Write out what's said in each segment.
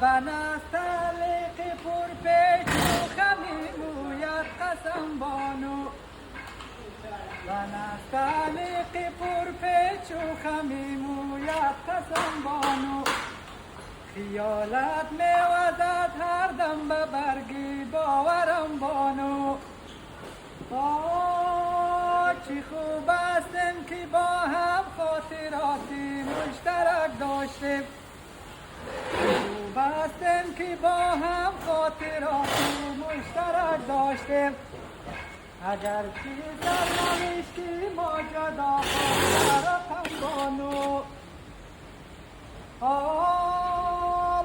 و نستعلیق پر پیچ و خمی موید قسم بانو و نستعلیق پر پیچ و خمی موید قسم بانو خیالت میوزد هر دم به برگی باورم بانو چی خوب استیم که با هم خاطراتی مشترک داشتیم خوب استیم که با هم خاطراتی مشترک داشتیم اگر که سرنوشتی ما جدا خواهد بانو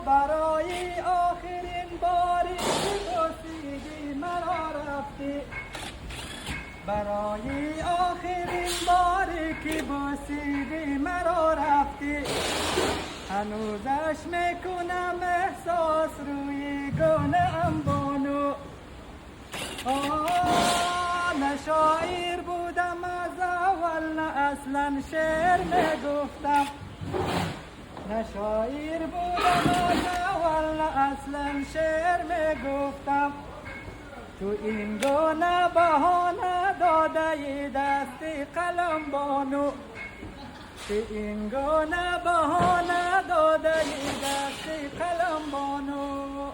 برای آخرین باری که بوسیدی مرا رفتی برای آخرین باری که بوسیدی مرا رفتی هنوزش میکنم احساس روی گونه ام بانو نه شاعر بودم از اول نه اصلا شعر میگفتم نه شاعر بودم از اول نه اصلا شعر میگفتم تو این گونه بهانه داده دستی قلم بانو تو این گونه بهانه داده دستی قلم بانو